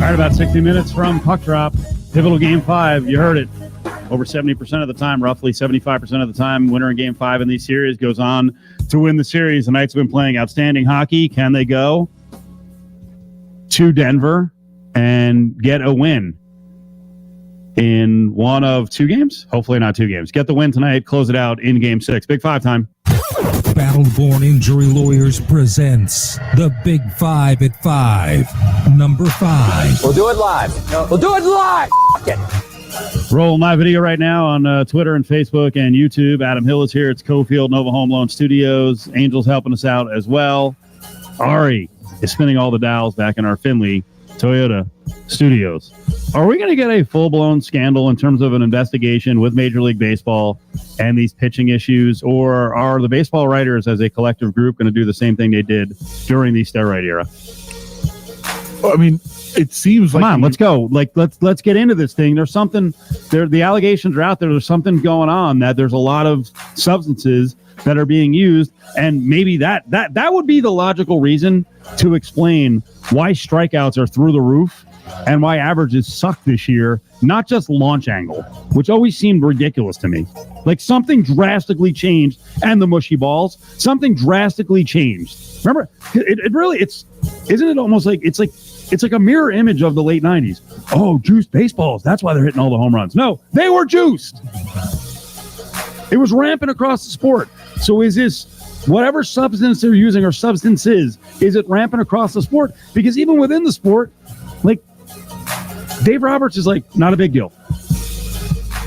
right, about 60 minutes from puck drop. Pivotal Game 5. You heard it. Over 70% of the time, roughly 75% of the time, winner in Game 5 in these series goes on to win the series. The Knights have been playing outstanding hockey. Can they go to Denver and get a win in one of two games? Hopefully not two games. Get the win tonight. Close it out in Game 6. Big 5 time. Battleborn Injury Lawyers presents the Big 5 at 5. Number 5. We'll do it live. We'll do it live. F*** it. Rolling live video right now on Twitter and Facebook and YouTube. Adam Hill is here. It's Cofield Nova Home Loan Studios. Angel's helping us out as well. Ari is spinning all the dials back in our Findlay Toyota studios. Are we going to get a full-blown scandal in terms of an investigation with Major League Baseball and these pitching issues, or are the baseball writers as a collective group going to do the same thing they did during the steroid era? Well, I mean, it seems like... Come on, let's go. Let's get into this thing. There's something... The allegations are out there. There's something going on, that there's a lot of substances that are being used, and maybe that would be the logical reason to explain why strikeouts are through the roof and why averages suck this year, not just launch angle, which always seemed ridiculous to me. Like something drastically changed, and the mushy balls, something drastically changed. Remember, isn't it almost like it's like a mirror image of the late 90s. Oh, juiced baseballs. That's why they're hitting all the home runs. No, they were juiced. It was rampant across the sport. So is this whatever substance they're using or substances, is it rampant across the sport? Because even within the sport, like Dave Roberts is like not a big deal.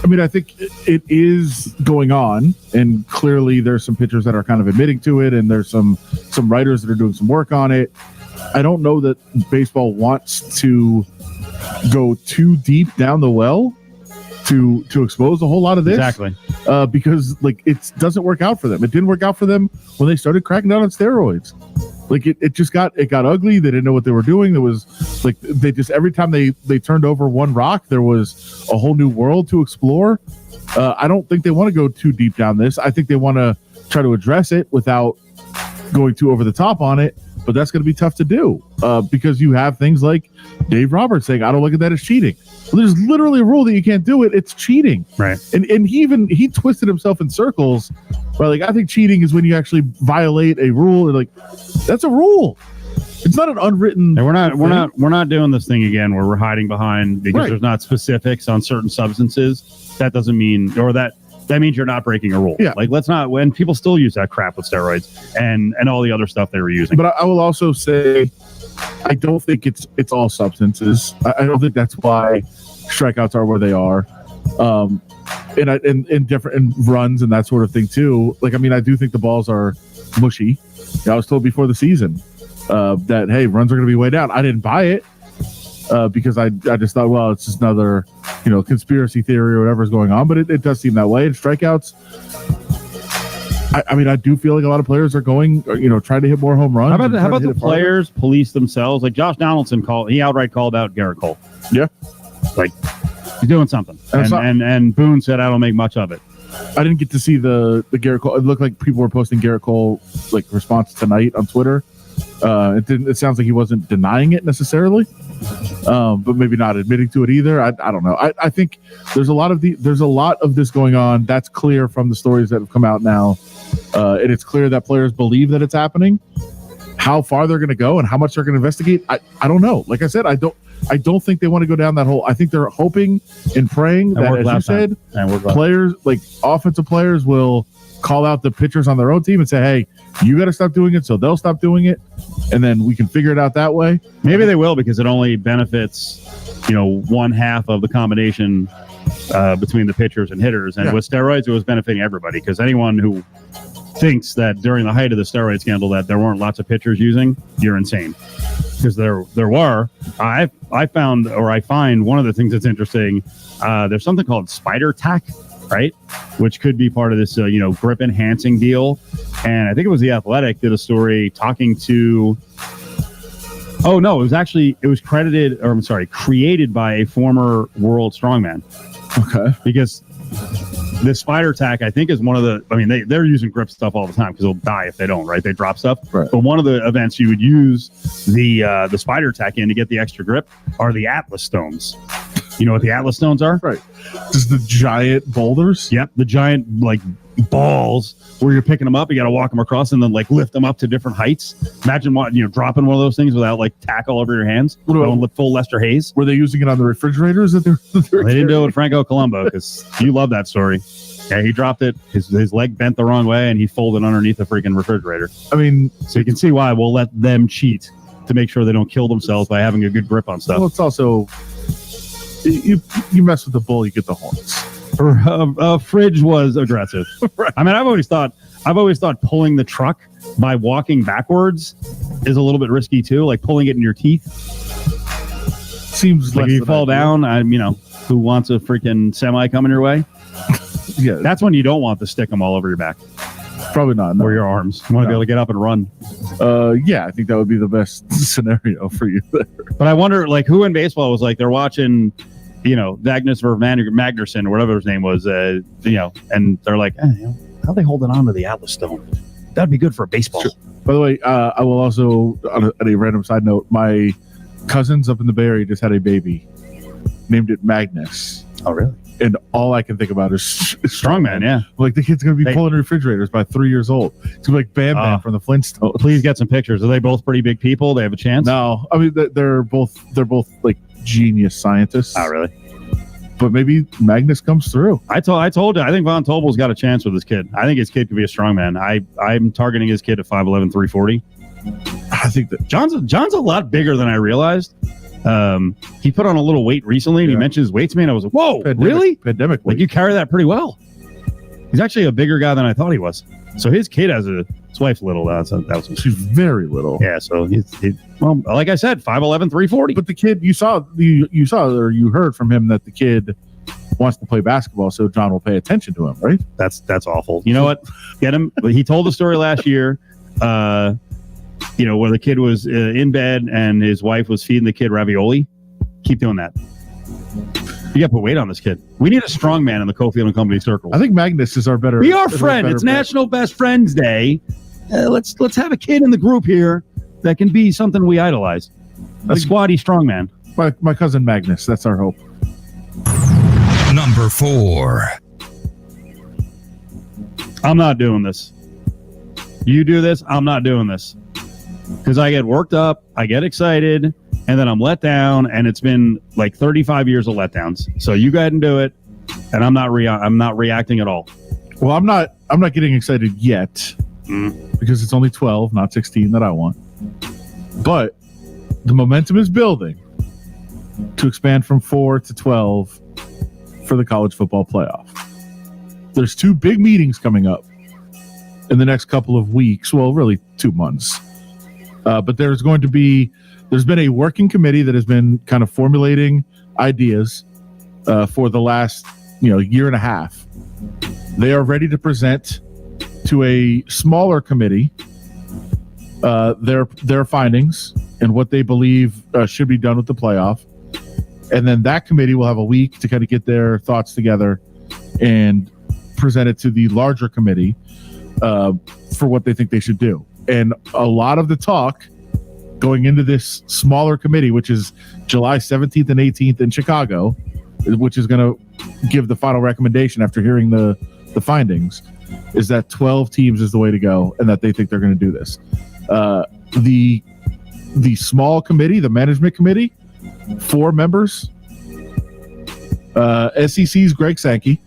I mean, I think it is going on, and clearly there's some pitchers that are kind of admitting to it, and there's some writers that are doing some work on it. I don't know that baseball wants to go too deep down the well to expose a whole lot of this. Exactly. Because like it doesn't work out for them. It didn't work out for them when they started cracking down on steroids. Like it just got ugly. They didn't know what they were doing. There was like they just every time they turned over one rock, there was a whole new world to explore. I don't think they want to go too deep down this. I think they want to try to address it without going too over the top on it. But that's going to be tough to do because you have things like Dave Roberts saying, "I don't look at that as cheating." Well, there's literally a rule that you can't do it. It's cheating, right? And he twisted himself in circles. But like, I think cheating is when you actually violate a rule. And like, that's a rule. It's not an unwritten. And we're not doing this thing again where we're hiding behind because there's not specifics on certain substances. That doesn't mean, or that means you're not breaking a rule. Yeah. Like, let's not, when people still use that crap with steroids and all the other stuff they were using. But I will also say, I don't think it's all substances. I don't think that's why strikeouts are where they are. And different runs and that sort of thing too. Like, I mean, I do think the balls are mushy. I was told before the season that, hey, runs are going to be way down. I didn't buy it because I just thought, well, it's just another, conspiracy theory or whatever is going on. But it does seem that way. And strikeouts, I mean, I do feel like a lot of players are going, trying to hit more home runs. How about the players police themselves? Like Josh Donaldson outright called out Garrett Cole. Yeah. Like, he's doing something. And Boone said, I don't make much of it. I didn't get to see the Garrett Cole. It looked like people were posting Garrett Cole like response tonight on Twitter. It sounds like he wasn't denying it necessarily, but maybe not admitting to it either. I don't know. I think there's a lot of this going on. That's clear from the stories that have come out now, and it's clear that players believe that it's happening. How far they're going to go and how much they're going to investigate, I don't know. Like I said, I don't think they want to go down that hole. I think they're hoping and praying that, as you said, players like offensive players will call out the pitchers on their own team and say, hey, you got to stop doing it, so they'll stop doing it, and then we can figure it out that way. Maybe they will, because it only benefits one half of the combination between the pitchers and hitters, and with steroids it was benefiting everybody, because anyone who thinks that during the height of the steroid scandal that there weren't lots of pitchers using, you're insane, because there were. I find one of the things that's interesting, there's something called spider tack, right? Which could be part of this, grip enhancing deal. And I think it was The Athletic did a story talking to, it was created by a former world strongman. Okay. Because this spider tack, I think, is one of the. I mean, they're using grip stuff all the time because they'll die if they don't. Right? They drop stuff. Right. But one of the events you would use the spider tack in to get the extra grip are the Atlas stones. You know what the Atlas stones are? Right. Just the giant boulders. Yep, the giant like balls where you're picking them up. You got to walk them across and then like lift them up to different heights. Imagine dropping one of those things without like tack all over your hands. Going with full Lester Hayes. Were they using it on the refrigerators that they're They didn't do it with Franco Colombo because you love that story. Yeah, he dropped it. His leg bent the wrong way and he folded underneath the freaking refrigerator. I mean, so you can see why we'll let them cheat to make sure they don't kill themselves by having a good grip on stuff. Well, it's also you mess with the bull, you get the horns. Fridge was aggressive. Right. I mean, I've always thought pulling the truck by walking backwards is a little bit risky too. Like pulling it in your teeth seems like if you fall down. Who wants a freaking semi coming your way? Yeah, that's when you don't want to stick them all over your back. Probably not. No. Or your arms. You want to be able to get up and run. Yeah, I think that would be the best scenario for you there. But I wonder, like, who in baseball was like they're watching. Magnus or Magnuson or whatever his name was, and they're like, how are they holding on to the Atlas stone? That'd be good for a baseball. Sure. By the way, I will also, on a random side note, my cousins up in the Bay Area just had a baby, named it Magnus. Oh, really? And all I can think about is Strongman, yeah. Like the kid's going to be pulling refrigerators by 3 years old. It's going to be like Bam Bam from the Flintstones. Please get some pictures. Are they both pretty big people? They have a chance? No. I mean, they're both like genius scientists. Oh, really? But maybe Magnus comes through. I told you, I think Von Tobel's got a chance with this kid. I think his kid could be a strongman. I'm targeting his kid at 5'11", 340. I think that John's a lot bigger than I realized. He put on a little weight recently, and he mentioned his weight to me, and I was like, whoa, really? Pandemic weight. Like, you carry that pretty well. He's actually a bigger guy than I thought he was. So his kid has his wife's little. She's very little. Yeah, so well, like I said, 5'11", 340. But the kid, you saw or you heard from him that the kid wants to play basketball, so John will pay attention to him, right? That's awful. You know what? Get him. He told the story last year. Where the kid was in bed and his wife was feeding the kid ravioli. Keep doing that. You got to put weight on this kid. We need a strong man in the Cofield and Company circle. I think Magnus is our better. Be our friend. It's National Best Friends Day. Let's have a kid in the group here that can be something we idolize. A squatty strong man. My cousin Magnus. That's our hope. Number 4. I'm not doing this. You do this, I'm not doing this. Because I get worked up, I get excited, and then I'm let down, and it's been like 35 years of letdowns. So you go ahead and do it, and I'm not reacting at all. Well, I'm not getting excited yet because it's only 12, not 16 that I want. But the momentum is building to expand from 4 to 12 for the college football playoff. There's 2 big meetings coming up in the next couple of weeks. Well, really 2 months. But there's been a working committee that has been kind of formulating ideas for the last year and a half. They are ready to present to a smaller committee their findings and what they believe should be done with the playoff. And then that committee will have a week to kind of get their thoughts together and present it to the larger committee for what they think they should do. And a lot of the talk going into this smaller committee, which is July 17th and 18th in Chicago, which is going to give the final recommendation after hearing the findings, is that 12 teams is the way to go and that they think they're going to do this. The small committee, the management committee, 4 members, SEC's Greg Sankey,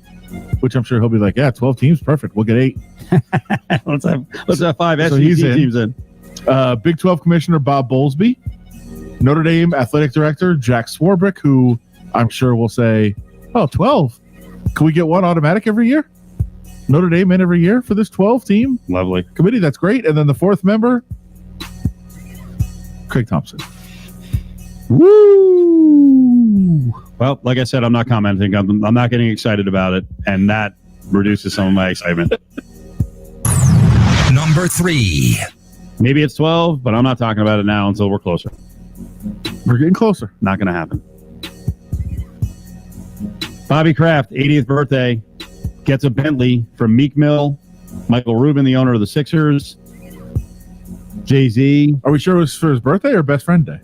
which I'm sure he'll be like, yeah, 12 teams, perfect. We'll get 8. let's have 5 SEC teams in. Big 12 Commissioner Bob Bowlesby, Notre Dame Athletic Director Jack Swarbrick, who I'm sure will say, oh, 12. Can we get one automatic every year? Notre Dame in every year for this 12 team? Lovely. Committee, that's great. And then the 4th member, Craig Thompson. Woo! Well, like I said, I'm not commenting. I'm not getting excited about it, and that reduces some of my excitement. Number 3. Maybe it's 12, but I'm not talking about it now until we're closer. We're getting closer. Not going to happen. Bobby Kraft, 80th birthday. gets a Bentley from Meek Mill, Michael Rubin, the owner of the Sixers, Jay-Z. Are we sure it was for his birthday or best friend day?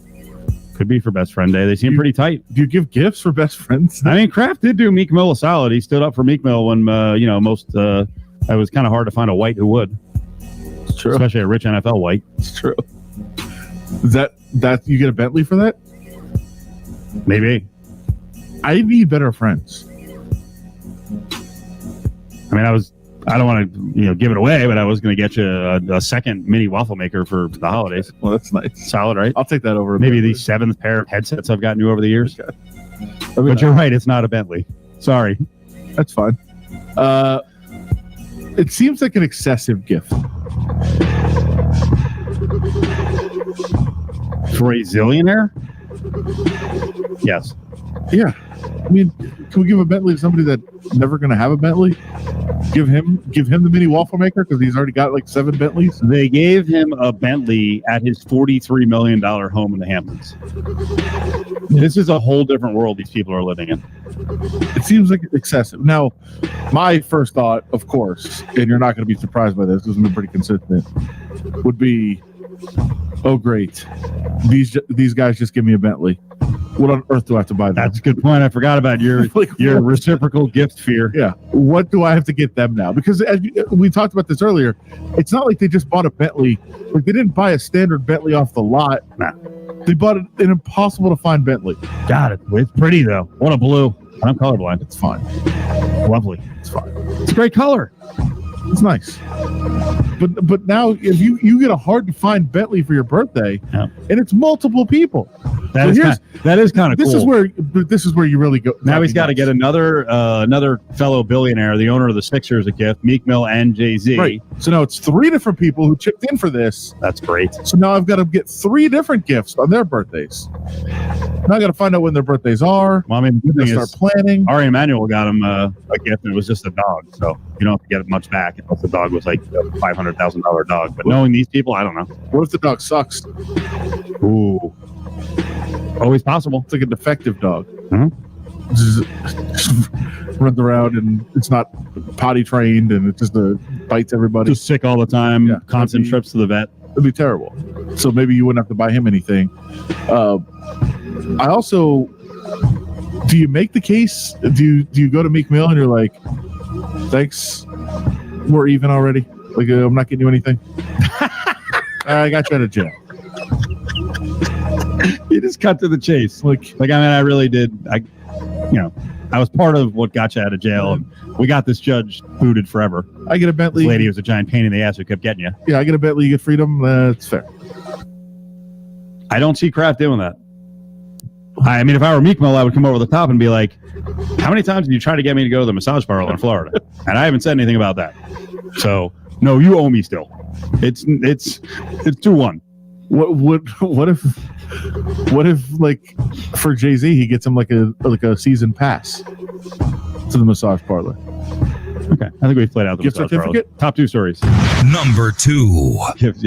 Could be for best friend day. They seem pretty tight. Do you give gifts for best friends? I mean, Kraft did do Meek Mill a solid. He stood up for Meek Mill when, most, it was kind of hard to find a white who would. It's true. Especially a rich NFL white. It's true. Is that you get a Bentley for that? Maybe. I need better friends. I mean, I don't want to, give it away, but I was going to get you a second mini waffle maker for the holidays. Well, that's nice. Solid, right? I'll take that over. Maybe the 7th pair of headsets I've gotten you over the years. Okay. But you're right, it's not a Bentley. Sorry. That's fine. It seems like an excessive gift. For a zillionaire? Yes. Yeah. I mean, can we give a Bentley to somebody that's never going to have a Bentley? Give him the mini waffle maker because he's already got like 7 Bentleys. They gave him a Bentley at his $43 million home in the Hamptons. This is a whole different world these people are living in. It seems like excessive. Now, my first thought, of course, and you're not going to be surprised by this, has been pretty consistent, would be, oh great, these guys just give me a Bentley. What on earth do I have to buy them? That's a good point. I forgot about your your reciprocal gift fear. Yeah. What do I have to get them now? Because as we talked about this earlier, it's not like they just bought a Bentley. Like they didn't buy a standard Bentley off the lot. Nah. They bought an impossible to find Bentley. Got it. It's pretty though. What a blue. I'm colorblind. It's fine. Lovely. It's fine. It's a great color. It's nice. But now if you get a hard to find Bentley for your birthday, yeah. And it's multiple people. That is kind of cool. This is where you really go. Now he's got to get another fellow billionaire, the owner of the Sixers, a gift, Meek Mill and Jay-Z. Right. So now it's 3 different people who chipped in for this. That's great. So now I've got to get 3 different gifts on their birthdays. Now I got to find out when their birthdays are. Well, I mean, the thing start planning. Ari Emanuel got him a gift, and it was just a dog, so you don't have to get much back unless the dog was like a $500,000 dog. But knowing these people, I don't know. What if the dog sucks? Ooh. Always possible. It's like a defective dog. Mm-hmm. Just runs around and it's not potty trained and it just bites everybody. Just sick all the time. Yeah, constant trips to the vet. It'd be terrible. So maybe you wouldn't have to buy him anything. I also, do you make the case? Do you go to Meek Mill and you're like, thanks, we're even already? Like, I'm not getting you anything. I got you out of jail. You just cut to the chase. Like I mean, I really did. I was part of what got you out of jail, and we got this judge booted forever. I get a Bentley. This lady was a giant pain in the ass who kept getting you. Yeah, I get a Bentley, you get freedom. It's fair. I don't see Kraft doing that. I mean, if I were Meek Mill, I would come over the top and be like, how many times did you try to get me to go to the massage parlor in Florida? And I haven't said anything about that. So, no, you owe me still. It's 2-1. What if like for Jay-Z he gets him like a season pass to the massage parlor? Okay, I think we've played out the gift massage certificate. Parlor. Top 2 stories. Number 2. Gift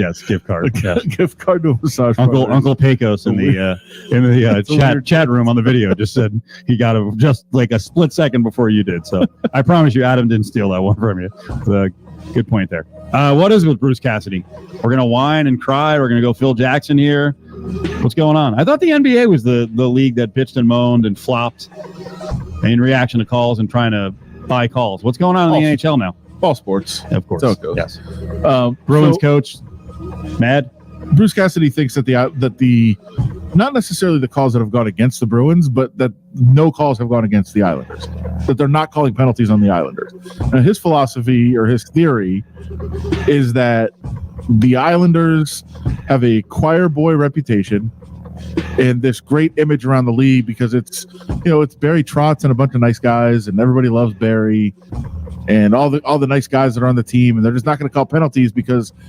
card. Yes. Gift card to a massage parlor. Uncle Pecos in the chat room on the video just said he got it just like a split second before you did. So I promise you, Adam didn't steal that one from you. Good point there. What is with Bruce Cassidy? We're gonna whine and cry. We're gonna go Phil Jackson here. What's going on? I thought the NBA was the league that bitched and moaned and flopped in reaction to calls and trying to buy calls. What's going on in the NHL now? All sports, of course. So it goes. Yes. Bruins coach mad. Bruce Cassidy thinks that the not necessarily the calls that have gone against the Bruins, but that no calls have gone against the Islanders. That they're not calling penalties on the Islanders. Now, his philosophy or his theory is that the Islanders have a choir boy reputation and this great image around the league because it's Barry Trotz and a bunch of nice guys and everybody loves Barry and all the nice guys that are on the team, and they're just not going to call penalties because